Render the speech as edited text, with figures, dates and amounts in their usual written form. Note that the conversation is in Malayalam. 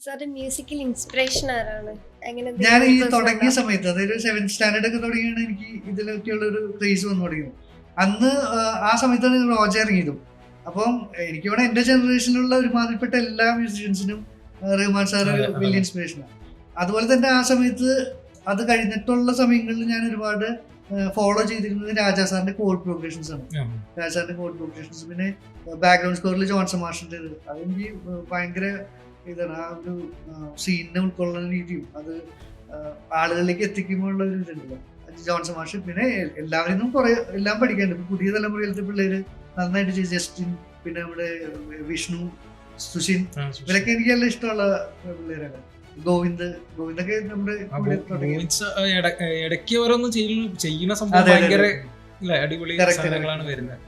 സാറിന്റെ മ്യൂസിക്കൽ ഇൻസ്പിറേഷൻ ആരാണ്? ഞാൻ ഈ തുടങ്ങിയ സമയത്ത്, അതായത് 7th സ്റ്റാൻഡേർഡ് ഒക്കെ തുടങ്ങിയാണ് എനിക്ക് ഇതിലൊക്കെയുള്ള ഒരു ക്രേസ് വന്നു തുടങ്ങിയത്. അന്ന് ആ സമയത്താണ് റോജ ഇറങ്ങിയതും. അപ്പം എനിക്ക് ഇവിടെ എന്റെ ജനറേഷനിലുള്ള ഒരുമാതിരിപ്പെട്ട എല്ലാ മ്യൂസിഷ്യൻസിനും റഹ്മാൻ സാർ വലിയ ഇൻസ്പിറേഷനാണ്. അതുപോലെ തന്നെ ആ സമയത്ത് അത് കഴിഞ്ഞിട്ടുള്ള സമയങ്ങളിൽ ഞാൻ ഒരുപാട് ഫോളോ ചെയ്തിരുന്നത് രാജാ സാറിന്റെ കോഡ് പ്രോഗ്രഷൻസ് ആണ്. രാജാ സാറിന്റെ കോഡ് പ്രോഗ്രഷൻസ്, പിന്നെ ബാക്ക്ഗ്രൗണ്ട് സ്കോറിൽ ജോൺസൺ മാഷിന്റെ അതെനിക്ക് ഭയങ്കര ഇതാണ്. ആ ഒരു സീനിനെ ഉൾക്കൊള്ളുന്ന രീതിയും അത് ആളുകളിലേക്ക് എത്തിക്കുമ്പോഴുള്ള ഒരു ഇതുണ്ടല്ലോ ജോൺസൺ മാഷ്. പിന്നെ എല്ലാവരിൽ നിന്നും കുറെ എല്ലാം പഠിക്കാനുണ്ട്. പുതിയ തലമുറയിലത്തെ പിള്ളേര് നന്നായിട്ട് ചെയ്യും. ജസ്റ്റിൻ, പിന്നെ നമ്മുടെ വിഷ്ണു, സുഷിൻ, ഇവരൊക്കെ എനിക്ക് നല്ല ഇഷ്ടമുള്ള പിള്ളേരാണ്. ഗോവിന്ദൊക്കെ നമ്മുടെ ഇടയ്ക്ക് ഓരോന്നും ചെയ്യുന്ന സംഭവം ഭയങ്കര അടിപൊളി സാധനങ്ങളാണ് വരുന്നത്.